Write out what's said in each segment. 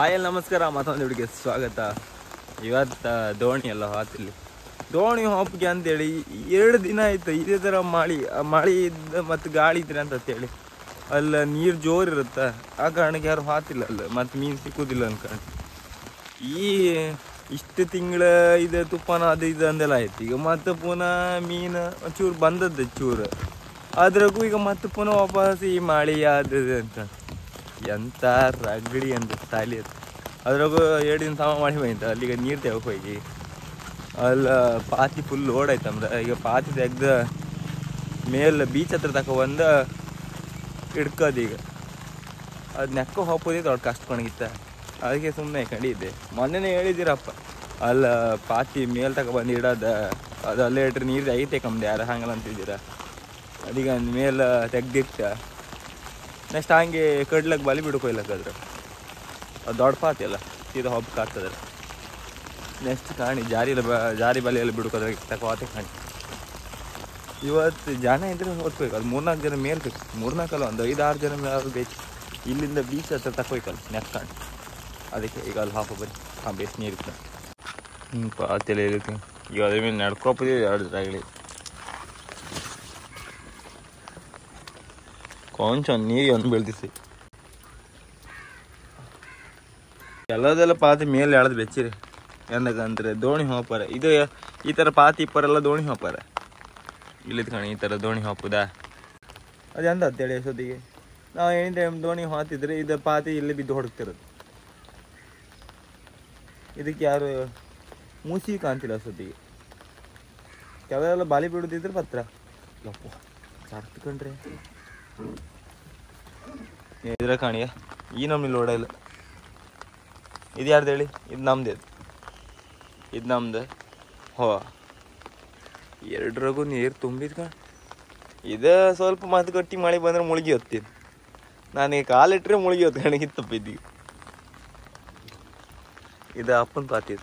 Hi ನಮಸ್ಕಾರ, ಮತ್ತೊಂದು ಹುಡುಗಿ ಸ್ವಾಗತ. ಇವತ್ತು ದೋಣಿ ಎಲ್ಲ ಹಾತಿಲ್ಲಿ ದೋಣಿ ಹೋಪ್ಗೆ ಅಂತೇಳಿ 2 ದಿನ ಆಯ್ತು. ಇದೇ ಥರ ಮಳೆ ಇದ್ದ ಮತ್ತು ಗಾಳಿ ಇದ್ರೆ ಅಂತೇಳಿ ಅಲ್ಲ ನೀರು ಜೋರು ಇರುತ್ತೆ. ಆ ಕಾರಣಕ್ಕೆ ಯಾರು ಹಾತಿಲ್ಲ ಅಲ್ಲ, ಮತ್ತು ಮೀನು ಸಿಕ್ಕುದಿಲ್ಲ ಅನ್ಕೊಂಡು ಇಷ್ಟು ತಿಂಗಳ ಇದು ತುಪ್ಪನ ಅದು ಇದು ಅಂದೆಲ್ಲ ಆಯ್ತು. ಈಗ ಮತ್ತೆ ಪುನಃ ಮೀನು ಚೂರು ಬಂದದ್ದು ಚೂರು, ಅದ್ರಾಗೂ ಈಗ ಮತ್ತೆ ಪುನಃ ವಾಪಸ್ ಈ ಮಳೆ ಆದದ್ದು ಅಂತ ಎಂಥ ರಗಡಿ ಅಂತ ತಾಲಿ ಅದು. ಅದ್ರಾಗೂ 2 ದಿನ ಸಮ ಮಾಡಿ ಹೋಯ್ತು. ಅಲ್ಲಿಗ ನೀರು ತೆಗಕ್ಕೆ ಹೋಗಿ ಅಲ್ಲ ಪಾತಿ ಫುಲ್ ಲೋಡ್ ಆಯ್ತಂದ್ರೆ ಈಗ ಪಾತಿ ತೆಗ್ದು ಮೇಲೆ ಬೀಚ್ ಹತ್ರ ತಗೊಬಂದು ಹಿಡ್ಕೋದು. ಈಗ ಅದು ನೆಕ್ಕ ಹೋಗೋದೇ ದೊಡ್ಡ ಕಷ್ಟ ಕೊಣಗಿತ್ತ. ಅದಕ್ಕೆ ಸುಮ್ಮನೆ ಕಂಡಿದ್ದೆ. ಮೊನ್ನೆನೇ ಹೇಳಿದ್ದೀರಪ್ಪ ಅಲ್ಲ ಪಾತಿ ಮೇಲೆ ತಗೊಬಂದು ಇಡೋದು, ಅದು ಅಲ್ಲೇ ಇಟ್ರೆ ನೀರು ಐತೆ ಕಮ್ದು ಯಾರು ಹಂಗಲ್ಲ ಅಂತಿದ್ದೀರ. ಅದೀಗ ಮೇಲೆ ತೆಗ್ದಿಟ್ಟ ನೆಕ್ಸ್ಟ್ ಹಂಗೆ ಕಡ್ಲಕ್ಕೆ ಬಲಿ ಬಿಡ್ಕೊಯ್ಲಕ್ಕಾದ್ರೆ ಅದು ದೊಡ್ಡ ಪಾತಿ ಅಲ್ಲ, ಸೀದಾ ಹಬ್ಬಕ್ಕೆ ಆಗ್ತದೆ. ನೆಕ್ಸ್ಟ್ ಕಾಣಿ ಜಾರಿ ಬಲಿಯಲ್ಲಿ ಬಿಡ್ಕೋದ್ರೆ ತಗೋತೆ ಕಾಣಿ. ಇವತ್ತು ಜನ ಇದ್ರೆ ಹೊತ್ಬೇಕು, ಅದು 3-4 ಜನ ಮೇಲೆ ಬೇಕು. 3-4 ಅಲ್ಲ, ಒಂದು 5-6 ಜನ ಮೇಲೆ ಬೇಕು. ಇಲ್ಲಿಂದ ಬೀಚ್ ಹತ್ರ ತಗೋಯ್ಕಲ್ಲ ನೆಕ್ಸ್ಟ್ ಕಾಣಿ. ಅದಕ್ಕೆ ಈಗ ಅಲ್ಲಿ ಹಾಕೋ ಬನ್ನಿ. ಬೇಸ್ ನೀರು ಪಾತೆಲ್ಲ ಇರುತ್ತೆ. ಈಗ ಅದ್ರ ಮೇಲೆ ನಡ್ಕೊಬೋದಿದೆ 2 ದಿನ ಕೊಂಚ ನೀರಿಗೆ ಒಂದು ಬೀಳ್ತಿಸಿ ಎಲ್ಲದೆಲ್ಲ ಪಾತಿ ಮೇಲೆ ಎಳ್ದು ಬೆಚ್ಚಿರಿ. ಎಂದಕ್ಕಂದ್ರೆ ದೋಣಿ ಹೋಪಾರ ಇದು ಈ ಥರ ಪಾತಿ ಇಪ್ಪರೆಲ್ಲ ದೋಣಿ ಹೋಪಾರ. ಇಲ್ಲಿದ್ ಕಾಣಿ ಈ ಥರ ದೋಣಿ ಹಾಪುದಾ ಅದು ಎಂದ ಅಂತೇಳಿ ಅಷ್ಟೊತ್ತಿಗೆ ನಾವು ಏನಿ ಟೈಮ್ ದೋಣಿ ಹಾತಿದ್ರೆ ಇದು ಪಾತಿ ಇಲ್ಲಿ ಬಿದ್ದು ಹೊಡ್ತಿರೋದು. ಇದಕ್ಕೆ ಯಾರು ಮೂಸಿ ಕಾಣ್ತಿಲ್ಲ ಅಷ್ಟೊತ್ತಿಗೆ. ಕೆಲವೆಲ್ಲ ಬಾಲಿ ಬಿಡೋದಿದ್ರೆ ಪತ್ರ ಯಪ್ಪ ಸಾರ್ಥಕೊಂಡ್ರೆ ಇದ್ರ ಕಾಣಿಯ ಈ ನಮ್ನಿ ಲೋಡ ಇಲ್ಲ. ಇದು ಯಾರ್ದು ಹೇಳಿ? ಇದು ನಮ್ದು. ಇದು ನಮ್ದು. ಹೋ 2ರಾಗೂ ನೀರು ತುಂಬಿದ್ ಕಣ. ಇದು ಸ್ವಲ್ಪ ಮತ್ತೆ ಗಟ್ಟಿ ಮಳೆ ಬಂದ್ರೆ ಮುಳುಗಿ ಹೊತ್ತೀನಿ. ನಾನೀಗ ಕಾಲಿಟ್ರೆ ಮುಳುಗಿ ಹೊತ್ತು ಕಣಗಿತ್ತಪ್ಪಿದ್ದೀವಿ. ಇದು ಅಪ್ಪನ ಪಾತಿ.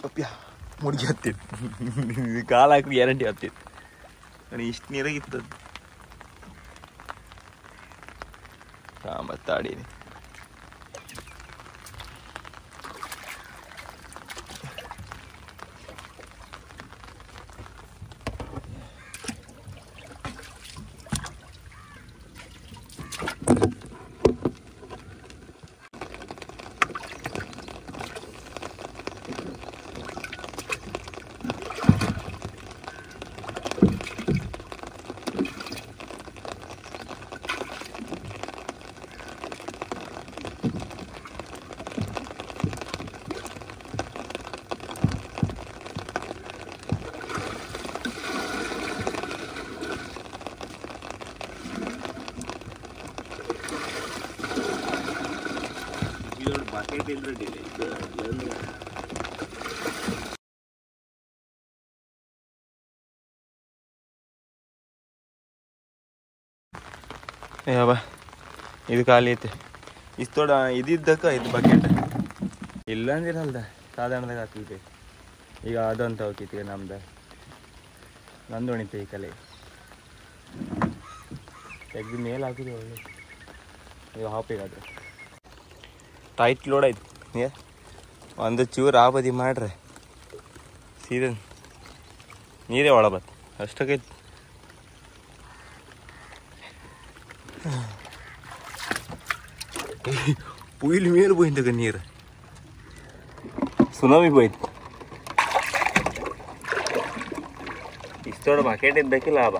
ಅಪ್ಪ್ಯ ಮುಳುಗಿ ಹೊತ್ತೀನಿ. ಕಾಲು ಹಾಕಿ ಗ್ಯಾರಂಟಿ ಹೊತ್ತೀನಿ. ನನಗೆ ಇಷ್ಟು ನೀರಾಗಿತ್ತದು ಮತ್ತಾಡೀನಿ. ಯಾವ ಇದು ಖಾಲಿ ಐತೆ. ಇಷ್ಟೋಡ ಇದಿದ್ದಕ್ಕ ಇದು ಬಕೆಟ್ ಇಲ್ಲ ಅಂದಿರಲ್ದ ಸಾಧಾರಣದಾಗ ಹಾಕ್ತಿದ್ದೆ. ಈಗ ಅದಂತ ಹೋಗಿತ್ತು ನಮ್ದು ನಂದು ಹೊಣಿತೆ ಈ ಕಲೆ ತೆಗ್ದು ಮೇಲೆ ಹಾಕಿದ್ವಿ. ಒಳ್ಳೆ ಈಗ ಹಾಪಿಗಾದ್ರೆ ಟೈಟ್ ಲೋಡ್ ಆಯ್ತು. ಒಂದು ಚೂರು ಆಬದಿ ಮಾಡ್ರೆ ಸೀದಾ ನೀರೇ ಒಳ ಬತ್ತು ಅಷ್ಟಕ್ಕೈತಿ. ಪುಯ್ಲಿ ಮೇಲೆ ಹೋಯ್ತಗ ನೀರು ಸುನಾಮಿ ಹೋಯ್ತು. ಇಷ್ಟೋಡ ಬಕೆಟ್ ಇದ್ದಕ್ಕಿಲ್ಲ ಲಾಭ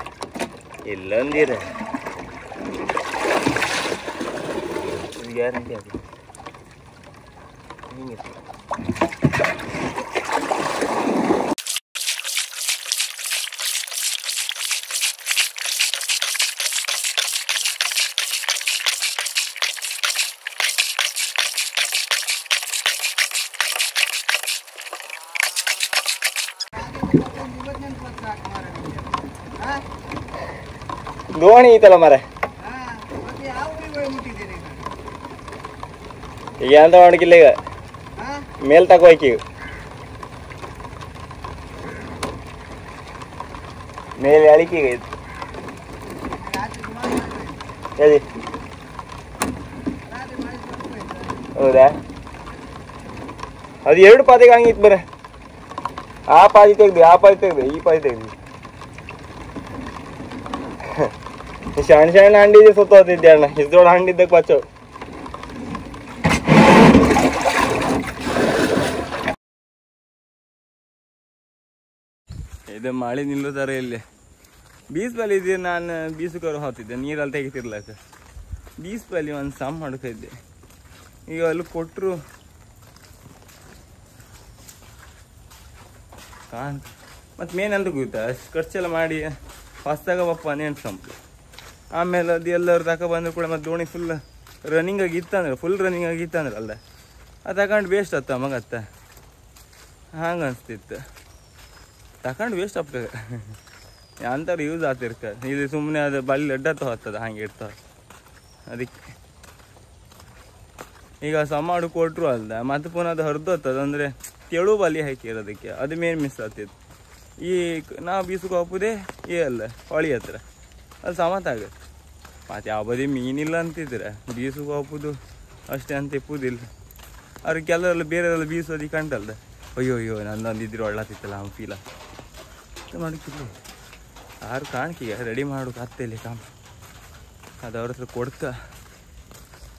ಇಲ್ಲಂದಿರ ಗ್ಯಾರಂಟಿ ಆಗುತ್ತೆ. ದೋಣಿ ಐತಲ್ಲ ಮರ ಈಗ ಅಂತ ಮಾಡಕಿಲ್ಲ. ಈಗ ಮೇಲ್ ತಗೋಯ್ಕೀಗ ಮೇಲೆ ಅಳಿಕೆ ಹೇಳಿ ಹೌದಾ? ಅದು 2 ಪಾದಿಗೆ ಹಂಗಿತ್ತು ಬರ. ಆ ಪಾದಿ ತೆಗ್ದು ಈ ಪಾದಿ ತೆಗ್ದು ಸಣ್ಣ ಹಂಡಿದೆ ಸುತ್ತೋತಿದ್ದೆ ಅಣ್ಣ. ಇದ್ರೊಳಗೆ ಹಂಡಿದ್ದಕ್ಕೆ ಬಚ್ಚೋ. ಇದು ಮಳೆ ನಿಲ್ಲುತ್ತಾರೆ ಇಲ್ಲಿ. ಬೀಸ್ಬಲ್ಲಿ ಇದೆ. ನಾನು ಬೀಸುಕರು ಹೋಗ್ತಿದ್ದೆ, ನೀರಲ್ಲಿ ತೆಗಿತಿರ್ಲಕ್ಕ. ಬೀಸ್ಬಲ್ಲಿ ಒಂದು ಸಮ್ ಮಾಡ್ತಿದ್ದೆ. ಈಗ ಅಲ್ಲಿ ಕೊಟ್ಟರು ಮತ್ತು ಮೇನ್ ಅಂತ ಗೊತ್ತಾ, ಅಷ್ಟು ಖರ್ಚೆಲ್ಲ ಮಾಡಿ ಹೊಸ್ದಾಗ ಬಪ್ಪ ನೆಂಟು ಸಂಪು. ಆಮೇಲೆ ಅದು ಎಲ್ಲರೂ ತಗೊಬಂದ್ರು ಕೂಡ ಮತ್ತು ದೋಣಿ ಫುಲ್ ರನ್ನಿಂಗ್ ಆಗಿತ್ತಂದ್ರೆ ಅಲ್ಲ ಅದು ತಗೊಂಡು ವೇಸ್ಟ್ ಆತ ಮಗತ್ತ. ಹಂಗೆ ಅನಿಸ್ತಿತ್ತು. ತಗೊಂಡು ವೇಸ್ಟ್ ಆಗ್ತದೆ. ಅಂಥವ್ರು ಯೂಸ್ ಆಗ್ತಿರ್ಕ. ಇದು ಸುಮ್ಮನೆ ಅದು ಬಳ್ಳಿ ಅಡ್ಡತ್ತ ಹೋಗ್ತದೆ, ಹಾಗೆ ಇರ್ತಾವೆ. ಅದಕ್ಕೆ ಈಗ ಸಮಾಡು ಕೊಟ್ಟರು ಅಲ್ದ ಮತ್ತೆ ಪುನಃ ಅದು ಹರಿದೋಗ್ತದೆ. ಅಂದರೆ ತೆಳು ಬಲಿ ಹಾಕಿರೋದಕ್ಕೆ ಅದು ಮೇನ್ ಮಿಸ್ ಆಗ್ತಿತ್ತು. ಈ ನಾವು ಬೀಸಕ್ಕೆ ಹೋಗ್ಬೋದೇ ಅಲ್ಲ ಹೊಳಿ ಹತ್ರ ಅದು ಸಮತ್ತಾಗುತ್ತೆ. ಮತ್ತು ಯಾವ ಬದಿ ಮೀನಿಲ್ಲ ಅಂತಿದ್ರೆ ಬೀಸಕ್ಕೆ ಹೋಗ್ಬೋದು ಅಷ್ಟೇ ಅಂತ ಇಪ್ಪುದಿಲ್ಲ. ಅವ್ರಿಗೆ ಕೆಲವರೆಲ್ಲ ಬೇರೆಲ್ಲ ಬೀಸೋದಕ್ಕೆ ಕಂಡಲ್ದ, ಅಯ್ಯೋ ನಂದೊಂದು ಇದ್ರೆ ಒಳ್ಳಾತಿತ್ತಲ್ಲ ಅವ್ನು ಫೀಲ ಮಾಡೋಕ್ಕಿಲ್ಲ. ಯಾರು ಕಾಣ್ಕೀಗ ರೆಡಿ ಮಾಡೋಕೆ ಆಗ್ತಿಲ್ಲ ಕಾಮ. ಅದು ಅವ್ರ ಹತ್ರ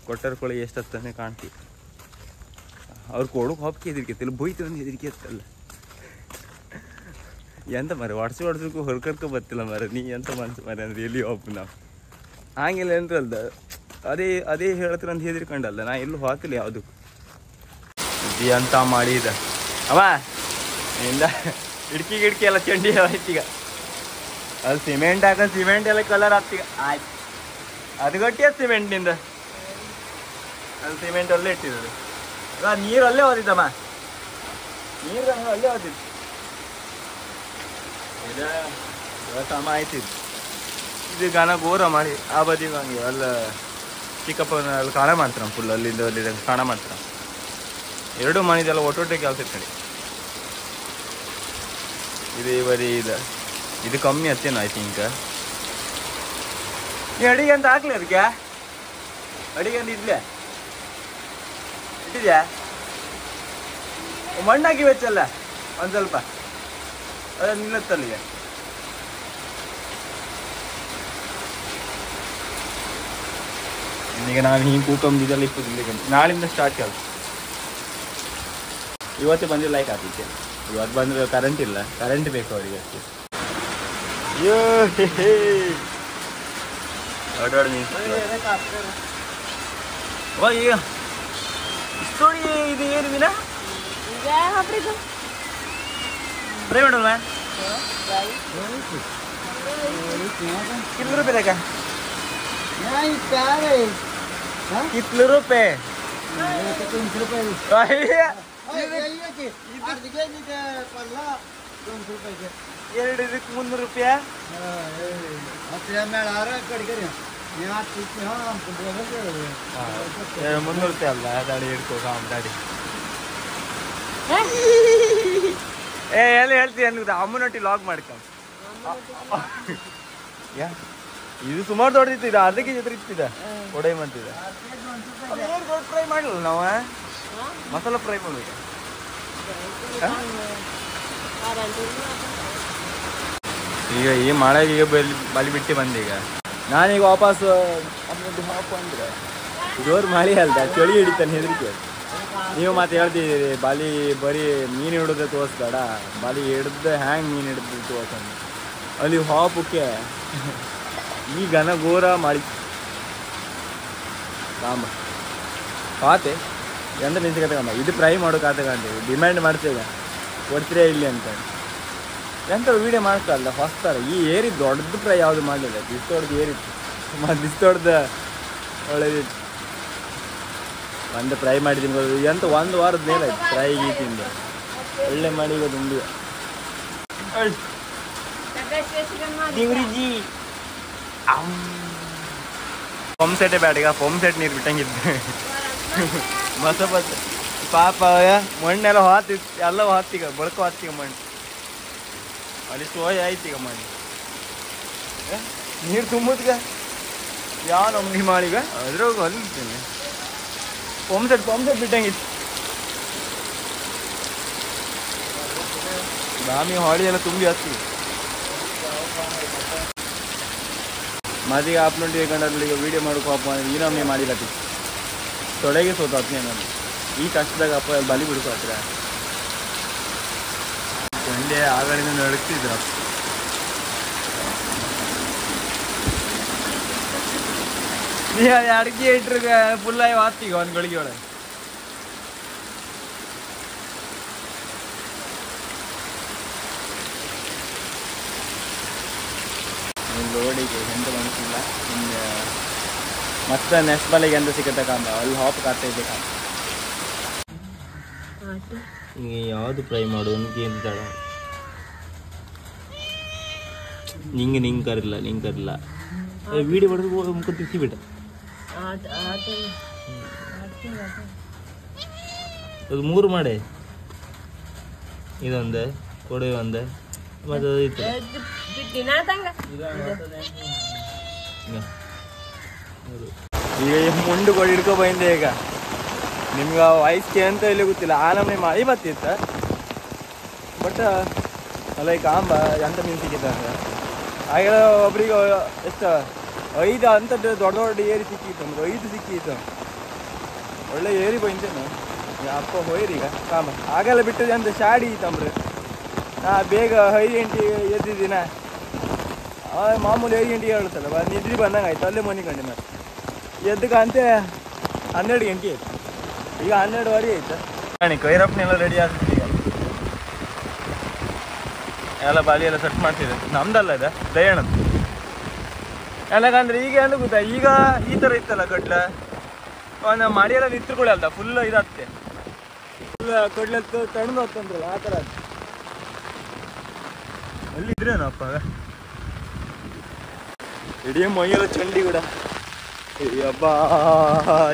ಕೊಟ್ಟರ ಕೊಳಿ ಎಷ್ಟು ಹತ್ತಾನೆ ಕಾಣ್ತೀವಿ. ಅವ್ರು ಕೊಡೋಕೆ ಹೋಪ್ಕೆ ಹೆದರಿಕೆತ್ತಿಲ್ಲ, ಬೊಯ್ತು ಒಂದು ಹೆದರಿಕೆ ಇತ್ತಲ್ಲ. ಎಂತ ಮರ ಹೊಡ್ಸಕ್ಕೂ ಹೊರ್ಕರ್ಕೊ ಬರ್ತಿಲ್ಲ ಮರ. ನೀ ಎಂತ ಮನ್ಸು ಮರ ಅಂದ್ರೆ ಎಲ್ಲಿ ಹೋಗ್ಬು ನಾವು ಹಂಗಿಲ್ಲ ಎಂತಲ್ದ. ಅದೇ ಹೇಳ್ತೀರ ಅಂತ ಹೆದರ್ಕೊಂಡಲ್ಲ. ನಾ ಎಲ್ಲೂ ಹೋಗ್ತಿಲ್ಲ ಯಾವುದು ಅಂತ ಮಾಡಿದ ಅವ ಇಂದ ಗಿಡ್ಕಿ ಎಲ್ಲ ಚಂಡಿ ಆಯ್ತೀಗ. ಅದು ಸಿಮೆಂಟ್ ಸಿಮೆಂಟ್ ಎಲ್ಲ ಕಲರ್ ಆಗ್ತೀಗ. ಆಯ್ತು ಅದು ಗಟ್ಟಿ ಅದು ಸಿಮೆಂಟ್ನಿಂದ. ಅದು ಸಿಮೆಂಟ್ ಅಲ್ಲೇ ಇಟ್ಟಿರೋದು. ನೀರು ಅಲ್ಲೇ ಹೋದಿತ್ತಮ್ಮ, ನೀರು ಅಲ್ಲೇ ಹೋದಿತ್ತು. ಸಮ ಆಯ್ತಿದ್ದು. ಇದು ಗಾನ ಗೋರ ಮಾಡಿ ಆ ಬದಿಗೆ ಹಂಗೆ ಅಲ್ಲ ಚಿಕ್ಕಪ್ಪನ ಅಲ್ಲಿ ಕಾಣ ಮಾಡ್ತಾರ ಫುಲ್. ಅಲ್ಲಿಂದ ಕಾಣ ಮಾಡ್ತಾರ. 2 ಮಣಿದೆಲ್ಲ ಒಟ್ಟೊಟ್ಟೆ ಕೆಲಸ ಇಟ್ಕಂಡು. ಇದು ಈ ಬದಿ ಇದು ಕಮ್ಮಿ ಹತ್ತೇನು ಐ ಥಿಂಕ್. ನೀ ಅಡಿಗೆ ಅಂತ ಹಾಕ್ಲಿ ಅದಕ್ಕೆ. ಅಡಿಗೆ ಅಂತ ಇದ್ಲೇ ಇಟ್ಟಿದ್ಯಾ? ಮಣ್ಣಾಕಿ ವೆಚ್ಚಲ್ಲ ಒಂದು ಸ್ವಲ್ಪ ಅದ ನಿಲ್ಲತ್ತಲ್ಲಿಗೆ. ಈಗ ನಾನು ಹಿಂಗೆ ಕೂಕೊಂಬಿದ್ದೆಲ್ಲ ಇಪ್ಪತ್ತಿಲ್ಲ. ನಾಳಿಂದ ಸ್ಟಾರ್ಟ್ ಕೆಲಸ. ಇವತ್ತೇ ಬಂದಿಲ್ಲ ಲೈಕ್ ಆಗ್ತಿದ್ದೆ. ಇವತ್ತು ಬಂದರೆ ಕರೆಂಟ್ ಇಲ್ಲ, ಕರೆಂಟ್ ಬೇಕು ಅವರಿಗೆ ಅಷ್ಟೇ. ಅಯ್ಯೋ ಓಡಾಡಿ ಈಗ ಇಷ್ಟೋಡಿ ಇದು ಏನು ಮೀನಾ ಫ್ರೈ ಮಾಡಲ್ವಾ? कितने रुपए देगा? कितने रुपए? 300 रुपये. ಎರಡು ಇದಕ್ಕೆ 300 ರೂಪಾಯಿ. ಮುನ್ನೂರು ರೂಪಾಯಿ ಅಲ್ಲ ದಾಡಿ ಹಿಡ್ಕೋ ದಾಡಿ. ಎಲ್ಲಿ ಹೇಳ್ತೀಯ ಅನ್ನೋದು ಅಮ್ಮನೊಟ್ಟಿ ಲಾಗ್ ಮಾಡ್ಕೊ. ಇದು ಸುಮಾರು ದೊಡ್ಡದಿತ್ತು. ಇದು ಅರ್ಧ ಕೆಜಿ ಹತ್ರ ಇತ್ತಿದ ಕೊಡೈ ಮಾಡ್ತಿದ್ದ. ಫ್ರೈ ಮಾಡಲ್ಲ ನಾವು, ಮಸಾಲ ಫ್ರೈ ಮಾಡ್ಬೇಕು. ಈಗ ಈ ಮಳೆಗೆ ಈಗ ಬಲಿ ಬಿಟ್ಟು ಬಂದೀಗ ನಾನೀಗ ವಾಪಸ್ ಹಾಕು ಅಂದ್ರೆ ಜೋರು ಮಳೆ ಅಲ್ದ ಚಳಿ ಹಿಡಿತಾನೆ ಹೆದರಿಕೆ. ನೀವು ಮತ್ತೆ ಹೇಳ್ತಿದ್ದೀರಿ ಬಾಲಿ ಬರೀ ಮೀನು ಹಿಡಿದ್ರೆ ತೋರಿಸ್ಬೇಡ, ಬಾಲಿ ಹಿಡ್ದು ಹ್ಯಾಂಗೆ ಮೀನು ಹಿಡಿದು ತೋರ್ಸಂದು. ಅಲ್ಲಿ ಹಾಪಕ್ಕೆ ಈ ಘನ ಘೋರ ಮಾಡಿ ಕಾಂಬ ಪಾತೆ ಎಂತ ನಿಂತ್ಕತ್ತಮ್ಮ. ಇದು ಫ್ರೈ ಮಾಡೋಕೆ ಆತಗಂತೀವಿ, ಡಿಮ್ಯಾಂಡ್ ಮಾಡ್ತೇವೆ ಕೊಡ್ತೀರೇ ಇಲ್ಲಿ ಅಂತ. ಎಂತ ವೀಡಿಯೋ ಮಾಡ್ತಾರಲ್ಲ ಫಸ್ಟ್ ಥರ. ಈ ಏರಿ ದೊಡ್ಡದು ಫ್ರೈ ಯಾವುದು ಮಾಡಲಿಲ್ಲ. ದಿಸ್ತೊಡ್ದು ಏರಿತ್ತು ಮತ್ತು ದಿಸ್ತೊಡ್ದು ಒಳ್ಳೆದಿತ್ತು. ಒಂದು ಫ್ರೈ ಮಾಡಿದ್ದೀನಿ ಎಂತ 1 ವಾರದ ಮೇಲೆ ಆಯ್ತು ಫ್ರೈ ಗೀತಿಂದ. ಒಳ್ಳೆ ಮಾಡಿ ಈಗ ಉಂಡಿ ದೇವ್ರಿಜಿ ಪಂಪ್ ಸೆಟ್ಟೇ ಬೇಡ. ಈಗ ಪಂಪ್ ಸೆಟ್ ನೀರು ಬಿಟ್ಟಂಗಿದ್ದೆ ಮಸ ಬಸ್ ಪಾಪ ಮಣ್ಣೆಲ್ಲ ಹೊತ್ತಿತ್ತು, ಎಲ್ಲ ಹೊತ್ತೀಗ ಬಳ್ಕೊ ಹೊತ್ತೀಗ ಮಣ್ಣು ಅಲ್ಲಿ ಸೋಯ್ ಆಯ್ತು. ಈಗ ಮಣ್ಣು ನೀರು ತುಂಬುತ್ಗ ಯಾವ ನಮ್ಗೆ ಮಾಡೀಗ ಅದ್ರಾಗ ಹೊಲಿತೀನಿ. ಪಂಪ್ ಬಿಟ್ಟಂಗಿತ್ತು. ದಾಮಿ ಹಾಳಿ ಎಲ್ಲ ತುಂಬಿ ಹತ್ತಿ ಮದಿಗೆ ಆಪ್ನುಂಟು ಹೇಗಂಡ್ರಲ್ಲಿ ಈಗ ವೀಡಿಯೋ ಮಾಡೋಕೆ ಅಪ್ಪ ಏನೊಮ್ಮೆ ಮಾಡಿಲ್ಲತಿ ತೊಡೆಗೆ ಸೋತಾತ್ನೇ ನಾನು ಈ ಕಷ್ಟದಾಗ ಅಪ್ಪ ಬಲಿ ಬಿಡ್ಕೊ ಹತ್ರ ಚಂಡೆ ಆಗಳಿಂದ ನಡಕ್ತಿದ್ರ ನೀ ಅದು ಅಡಿಕೆ ಇಟ್ರಿಗೆ ಫುಲ್ಲಾಗಿ ಹಾಕ್ತೀಗ ಒಂದು ಗಳಿಗೆ ಒಳಗೆ ಲೋಡಿಗೆ ಎಂತ ಮನಸ್ಸಿಲ್ಲ ನಿಮ್ಗೆ ಮತ್ತೆ ನೆಕ್ಸ್ಟ್ ಬಾಲಿಗೆ ಎಂತ ಸಿಗುತ್ತೆ ಕಾಂಬ ಅಲ್ಲಿ ಹಾಪ್ ಕಾಡ್ತಾ ಇದ್ದೆ ಕಾಂಬ ಈಗ ಯಾವುದು ಫ್ರೈ ಮಾಡು ನಿಂಗೆ ಎಂತಾಳ ನಿಂಗೆ ಕರಿಲ್ಲ ವೀಡಿಯೋ ಹೊಡೆದು ಮುಖ ತಿರ್ಸಿಬಿಟ್ಟ ಅದು 3 ಮಾಡೆ ಇದೊಂದು ಕೊಡೆ ಒಂದು ಮತ್ತೆ ಇತ್ತು ಈಗ ಮುಂಡು ಕೊಡಿ ಹಿಡ್ಕೊ ಬಂದೆ ಈಗ ನಿಮ್ಗೆ ವಯಸ್ಸಿಗೆ ಅಂತ ಇಲ್ಲಿ ಗೊತ್ತಿಲ್ಲ ಆ ನಮ್ಮನೆ ಮಳೆ ಬತ್ತಿತ್ತ ಬಟ್ ಅಲ್ಲ ಈ ಕಾಂಬ ಎಂತ ಮೀನು ಸಿಕ್ಕಿತ್ತ ಅಂದ್ರೆ ಹಾಗೆಲ್ಲ ಒಬ್ರಿಗೆ ಎಷ್ಟು 5 ಅಂಥದ್ದು ದೊಡ್ಡ ಏರಿ ಸಿಕ್ಕಿತ್ತು ನಮ್ಗೆ 5 ಸಿಕ್ಕಿತ್ತು ಒಳ್ಳೆ ಏರಿ ಬೈತೇನು ಅಪ್ಪ ಹೋಯ್ರಿ ಈಗ ಕಾಂಬ ಆಗೆಲ್ಲ ಬಿಟ್ಟದೆ ಅಂತ ಶಾಡಿ ಇತ್ತಂಬ್ರಿ ನಾ ಬೇಗ 5 ಗಂಟೆಗೆ ಎದ್ದಿದ್ದೀನ ಮಾಮೂಲಿ 5 ಗಂಟೆಗೆ ಹೇಳುತ್ತಲ್ಲ ನಿದ್ರಿ ಬಂದಂಗೆ ಆಯ್ತು ಅಲ್ಲೇ ಮನೆ ಕಂಡೆ ಮತ್ತೆ ಎದ್ದಕ್ಕಂತೆ 12 ಗಂಟೆ ಆಯ್ತು ಈಗ 12:15 ಆಯ್ತು ಕೈರಪ್ಪನೆಲ್ಲ ರೆಡಿ ಆಗ್ತಿದೆ ಈಗ ಎಲ್ಲ ಬಾಲಿ ಎಲ್ಲ ಸೆಟ್ ಮಾಡ್ತಿದೆ ನಮ್ದಲ್ಲ ಇದೆ ದಯಣ್ಣದು ಎಲ್ಲಕಂದ್ರೆ ಈಗ ಎಂದು ಗೊತ್ತಾ ಈಗ ಈ ಥರ ಇತ್ತಲ್ಲ ಕಡ್ಲೆ ಒಂದು ಮಡಿಯೆಲ್ಲ ನಿಂತ್ಕೊಳ್ಳಿ ಅಲ್ದ ಫುಲ್ ಇದಾಗ್ತೆ ಫುಲ್ ಕಡ್ಲೆ ತಣ್ಣು ಹೊತ್ತಂದ್ರಲ್ಲ ಆ ಥರ ಅದು ಅಲ್ಲಿದ್ರೇನಪ್ಪ ಇಡೀ ಮೈಯೆಲ್ಲ ಚಂಡಿ ಕೂಡ ಹಬ್ಬ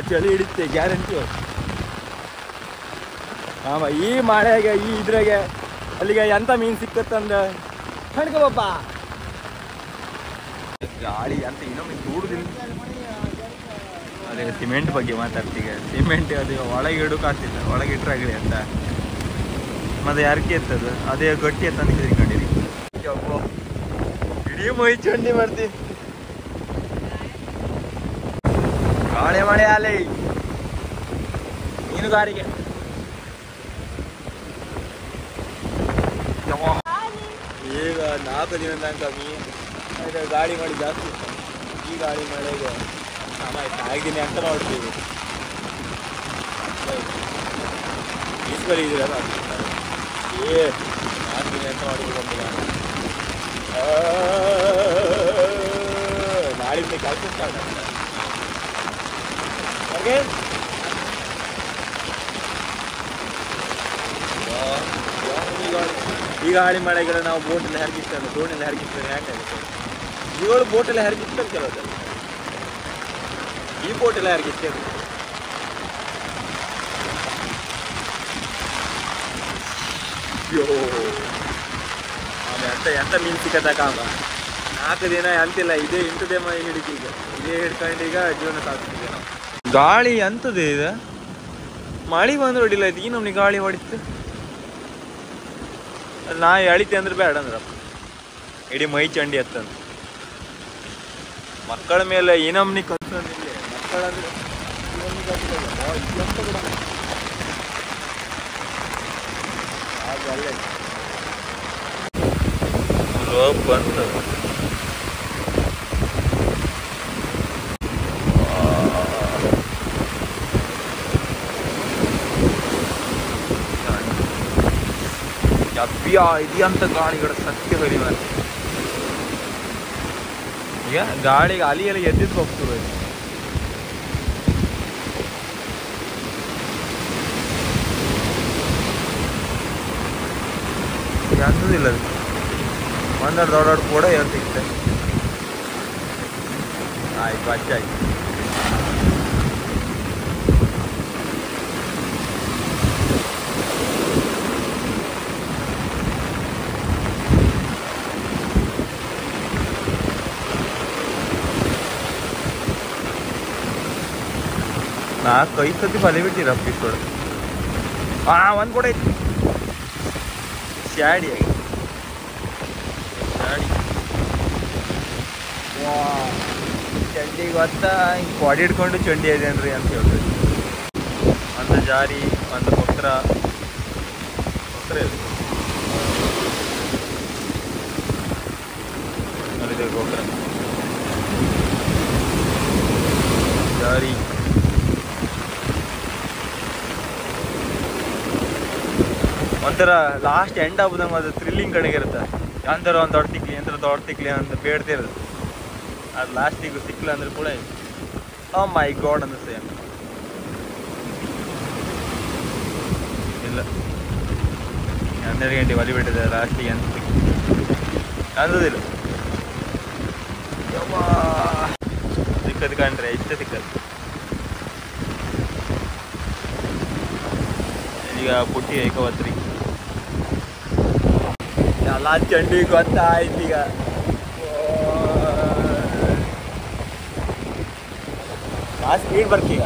ಚಳಿ ಹಿಡಿತೆ ಗ್ಯಾರಂಟಿ ಆಮ ಈ ಮಳೆಗೆ ಈ ಇದ್ರಾಗೆ ಅಲ್ಲಿಗೆ ಎಂತ ಮೀನು ಸಿಕ್ಕತ್ತಂದ ಕಣ್ಕಬಪ್ಪ ಗಾಳಿ ಅಂತ ಇನ್ನೊಮ್ಮೆ ದೂರದಿಲ್ಲ ಅದೇ ಸಿಮೆಂಟ್ ಬಗ್ಗೆ ಮಾತಾಡ್ತೀಗ ಸಿಮೆಂಟ್ ಅದು ಒಳಗೆ ಇಡೋಕ್ಕಾಗ್ತಿಲ್ಲ ಒಳಗೆ ಇಟ್ರಾಗಲಿ ಅಂತ ಮತ್ತೆ ಯಾರಕ್ಕೆ ಎತ್ತದು ಅದೇ ಗಟ್ಟಿ ಅಂತ ಕಂಡಿರಿ ಇಡೀ ಮೈ ಚಂಡಿ ಮಾಡ್ತೀವಿ ಗಾಳಿ ಮಳೆ ಅಲೆ ಮೀನುಗಾರಿಕೆ ಈಗ 4 ದಿನ ತನಕ ಮೀನು ಗಾಳಿ ಮಳೆ ಜಾಸ್ತಿ ಇತ್ತು ಈ ಗಾಳಿ ಮಳೆಗೆ ಆಯ್ತು ಆಗಿದ್ದೀನಿ ಅಂತ ನೋಡ್ತೀವಿ ಈಸ್ವರಿ ಇದೆಯಲ್ಲ 4 ದಿನ ಅಂತ ನೋಡ್ಬೇಕು ನಾಳಿಂದ ಕೆಲಸ ಸ್ಟಾರ್ಟ್ ಆಗ್ತದೆ ಓಕೆ ಈ ಗಾಳಿ ಮಳೆಗೆಲ್ಲ ನಾವು ಬೋಟಲ್ಲಿ ಹರಗಿಸ್ತಾರೆ ದೋಣಿಯಲ್ಲಿ ಹರಗಿಸ್ತಾರೆ ಯಾಕಾಗುತ್ತೆ ಇವುಗಳು ಬೋಟಲ್ಲಿ ಹರಗಿಸ್ತಾರೆ ಕೆಲವು ಈ ಬೋಟೆಲ್ಲ ಹರಗಿಸ್ತಾರೆ ಆಮೇಲೆ ಎಂತ ಮೀನು ಸಿಕ್ಕತ್ತಾಕಾಗ 4 ದಿನ ಅಂತಿಲ್ಲ ಇದೇ ಇಂಟದೇ ಮೈ ಹಿಡಿತೀಗ ಇದೇ ಹಿಡ್ಕೊಂಡೀಗ ಜೀವನ ಸಾಕ್ತಿದ್ದೆ ನಾವು ಗಾಳಿ ಎಂತದೇ ಇದೆ ಮಳೆ ಬಂದ್ರೆ ಹೊಡಿಲ್ಲ ಇದು ಈ ನಮ್ಗೆ ಗಾಳಿ ಹೊಡಿತು ನಾ ಎಳಿತೆ ಅಂದ್ರೆ ಬೇಡ ಅಂದ್ರಪ್ಪ ಇಡೀ ಮೈ ಚಂಡಿ ಹತ್ತಂದು ಮಕ್ಕಳ ಮೇಲೆ ಈ ನಮ್ನಿ ಕಲ್ಸಂದಿಲ್ಲ ಮಕ್ಕಳಂದ್ರೆ ಅಲ್ಲೇ ಬಂತ ಅಪ್ಪಿಯ ಇದೆಯಂತ ಗಾಳಿಗಳ ಸತ್ಯ ಹರಿವ ಈಗ ಗಾಳಿಗೆ ಅಲಿ ಎಲ್ಲ ಎದ್ದಿದ್ದು ಹೋಗ್ತದೆ ಅಂತದಿಲ್ಲ ಅದು ಒಂದೆರಡು ದೊಡ್ಡ ಕೂಡ ಏನು ಸಿಗುತ್ತೆ ಆಯ್ತು ಅಚ್ಚಾಯ್ತು 4-5 ಸತಿ ಬಲಿ ಬಿಟ್ಟಿರ ಎಪಿಸೋಡ್. ಒಂದು ಕೂಡ ಐತಿ ಶಾಡಿ ಚಂಡಿ ಗೊತ್ತಾ, ಹಿಂಗೆ ಬಾಡಿ ಹಿಡ್ಕೊಂಡು ಚಂಡಿ ಇದೇನ್ರಿ ಅಂತ ಹೇಳ್ರಿ. ಒಂದು ಜಾರಿ, ಒಂದು ಕೊಕ್ರ ಇದೆ ಕೊಕ್ರ ಜಾರಿ. ಒಂಥರ ಲಾಸ್ಟ್ ಎಂಡ್ ಆಗ್ಬೋದಂಗೆ ಅದು ಥ್ರಿಲ್ಲಿಂಗ್ ಕಡೆಗೆ ಇರುತ್ತೆ. ಅಂತರ ಒಂದು ದೊಡ್ಡ ತಿಕ್ಲಿ ಅಂತ ಬೇಡ್ತಿರೋದು. ಅದು ಲಾಸ್ಟಿಗೆ ಸಿಕ್ಕಿಲ್ಲ ಅಂದ್ರೆ ಕೂಡ ಮೈ ಗಾಡ್ ಅನ್ನಿಸ್ತೇ ಇಲ್ಲ. 12 ಗಂಟೆ ಒಲಿ ಬಿಟ್ಟಿದೆ ಲಾಸ್ಟಿಗೆ ಅಂತ ಅಂದದಿಲ್ಲ. ಸಿಕ್ಕದು ಕಂಡ್ರೆ ಇಷ್ಟೇ ಸಿಕ್ಕದು. ಈಗ ಪುಟ್ಟಿ ಐಕವತ್ರಿ ಎಲ್ಲ ಚಂಡಿ ಗೊತ್ತಾಯ್ತು. ಈಗ ಆ ಸ್ಪೀಡ್ ಬರ್ಕೀಗ,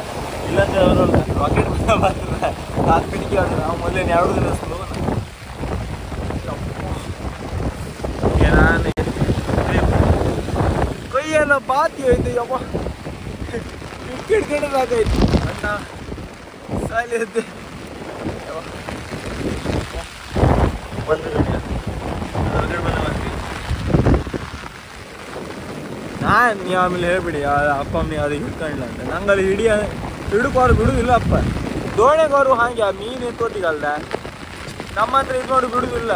ಇಲ್ಲಾಂದ್ರೆ ಅವರು ರಾಕೆಟ್ ಬರ್ತಾರೆ ಆ ಸ್ಪೀಡ್ಗೆ ಅವ್ರು. ನಾವು ಮೊದಲೇ 2 ದಿನ ಸ್ಲೋ. ನಾನು ಕೈಯೆಲ್ಲ ಬಾತಿ ಹೋಯ್ತು. ಯಪ್ಪ ಹಿಡ್ಕೊಂಡಾಗೈತಿ ಅಣ್ಣ ಸಾಲಿ ಐತೆ. ನೀವು ಆಮೇಲೆ ಹೇಳ್ಬಿಡಿ ಅಪ್ಪ ಅಮ್ಮ ಅದಕ್ಕೆ ಹಿಡ್ಕೊಂಡ್ಲ ಅಂತ. ನಂಗಲ್ಲಿ ಹಿಡ್ಕೋರು ಬಿಡುದಿಲ್ಲ ಅಪ್ಪ. ದೋಣೆಗೋರು ಹಾಗೆ ಮೀನು ಎತ್ತೋತಿಗಲ್ದ ನಮ್ಮ ಹತ್ರ ಇದು ನೋಡಿ ಬಿಡುದಿಲ್ಲ.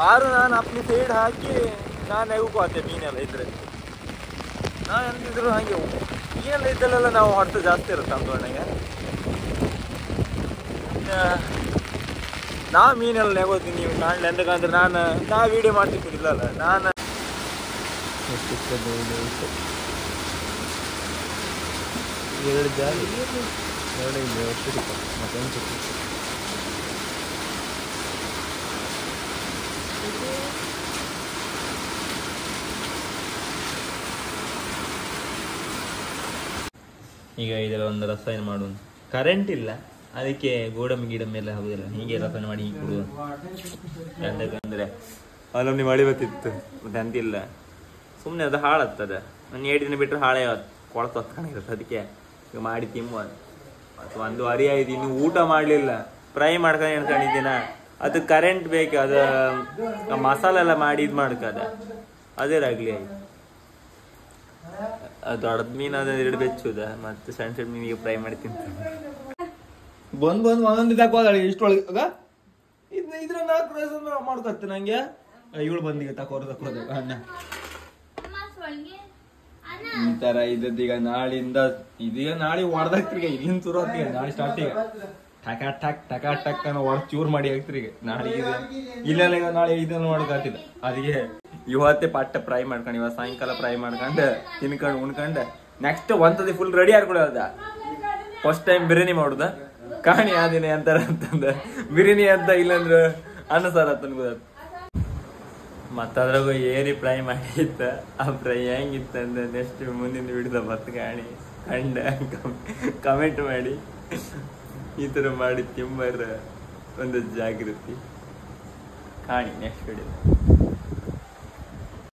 ಆರು ನಾನು ಅಪ್ಪನಿ ಸೈಡ್ ಹಾಕಿ ನಾನು ಎಗ್ಕೋತೆ ಮೀನೆಲ್ಲ ಇದ್ರೆ. ನಾನು ಎಂತಿದ್ರು ಹಾಗೆ ಮೀನೆಲ್ಲ ಇದ್ದಲ್ಲೆಲ್ಲ ನಾವು ಹೊಡೆತ ಜಾಸ್ತಿ ಇರುತ್ತೆ ನಮ್ಮ ದೋಣೆಗೆ. ನಾ ಮೀನೆಲ್ಲ ನೆಗೋತೀನಿ, ನೀವು ಕಾಣಲಿ ಎಂತಕ್ಕಂದ್ರೆ ನಾ ವೀಡಿಯೋ ಮಾಡ್ತಿರ್ತಿಲ್ಲಲ್ಲ. ನಾನು ಎರಡು ಜಾರಿ ಈಗ ಇದೆಲ್ಲ ಒಂದು ರಸಾಯನ ಮಾಡುವ. ಕರೆಂಟ್ ಇಲ್ಲ, ಅದಕ್ಕೆ ಗೋಡಂಬಿ ಗಿಡಂಬಿ ಎಲ್ಲ ಆಗುದಿಲ್ಲ. ಹೀಗೆ ರಸಾಯನ ಮಾಡಿ ಹೀಗೆ ಕೊಡುವ. ಎಂತಕ್ಕಂದ್ರೆ ಅಲ್ಲೊಮ್ಮೆ ಮಳೆ ಬರ್ತಿತ್ತು, ಮತ್ತೆ ಅಂತಿಲ್ಲ. ಸುಮ್ಮನೆ ಅದು ಹಾಳಾಗ್ತದೆ. ನಾನು 2 ದಿನ ಬಿಟ್ಟರೆ ಹಾಳೆ ಕೊಳತೊತ್ಕೊಂಡಿರುತ್ತೆ. ಅದಕ್ಕೆ ಈಗ ಮಾಡಿ ತಿಂಬ. ಮತ್ತು 1 ವಾರ ಆಯ್ತು, ಇನ್ನು ಊಟ ಮಾಡಲಿಲ್ಲ. ಫ್ರೈ ಮಾಡ್ಕೊಂಡು ಅನ್ಕೊಂಡಿದ್ದೀನ. ಅದು ಕರೆಂಟ್ ಬೇಕು, ಅದು ಮಸಾಲೆ ಎಲ್ಲ ಮಾಡಿ ಇದು ಮಾಡ್ಕದ ಅದೇ ರಾಗ್ಲಿ ಆಯ್ತು. ಅದು ದೊಡ್ಡ ಮೀನು ಅದ 2 ಬೆಚ್ಚುದ, ಮತ್ತು ಸಣ್ಣ ಸಣ್ಣ ಮೀನಿಗೆ ಫ್ರೈ ಮಾಡಿ ತಿಂತಾರೆ. ಬಂದು ಒಂದೊಂದು ತಕೋದಾಳಿ ಇಷ್ಟೊಳಗೆ ಇದ್ರ 4 ರೈಸ್ ಮಾಡ್ಕೊತ್ತೆ ನಂಗೆ. ಇವಳು ಬಂದಿಗೆ ತಕೋದು ಅನ್ನ ಈ ತರ ಇದ್ದೀಗ. ನಾಳಿಂದ ಇದೀಗ ನಾಳೆ ಹೊಡೆದಾಗ್ತಿರಿಗೆ, ಇಲ್ಲಿಂದ ಶುರು ಆಗ್ತೀಗ. ನಾಳೆ ಸ್ಟಾರ್ಟಿಗೆ ಟಕ ಟಕ್ ಅನ್ನೋ ಹೊಡೆದು ಚೂರ್ ಮಾಡಿ ಹಾಕ್ತಿರಿಗೆ. ನಾಳೆ ಇಲ್ಲೆಲ್ಲ ನಾಳೆ ಇದನ್ನು ಮಾಡ್ಕೊತಿಲ್ಲ. ಅದಕ್ಕೆ ಇವತ್ತೇ ಪಟ್ಟ ಫ್ರೈ ಮಾಡ್ಕೊಂಡು, ಇವತ್ತು ಸಾಯಂಕಾಲ ಫ್ರೈ ಮಾಡ್ಕೊಂಡು ತಿನ್ಕೊಂಡು ಉಣ್ಕೊಂಡು ನೆಕ್ಸ್ಟ್ ಒಂದ್ಸತಿ ಫುಲ್ ರೆಡಿ ಆಡ್ಕೊಳೋದ. ಫಸ್ಟ್ ಟೈಮ್ ಬಿರಿಯಾನಿ ಮಾಡುದ ಕಾಣಿ ಆದಿನ ಅಂತಾರ ಅಂತಂದ ಬಿರಿಯಾನಿ ಅಂತ, ಇಲ್ಲಾಂದ್ರೆ ಅನ್ನ ಸಾರ ಅಂತನ್ಬೋದ. ಮತ್ತದ್ರಾಗ ಏರಿ ಫ್ರೈ ಮಾಡಿತ್ತ. ಆ ಫ್ರೈ ಹೆಂಗಿತ್ತಂದ್ರೆ ನೆಕ್ಸ್ಟ್ ಮುಂದಿನ ವಿಡಿಯೋದ ಬತ್ತು ಕಾಣಿ ಕಂಡ ಕಮೆಂಟ್ ಮಾಡಿ. ಈ ಥರ ಮಾಡಿ ತಿಂಬರ ಒಂದು ಜಾಗೃತಿ ಕಾಣಿ ನೆಕ್ಸ್ಟ್ ವಿಡಿಯೋ.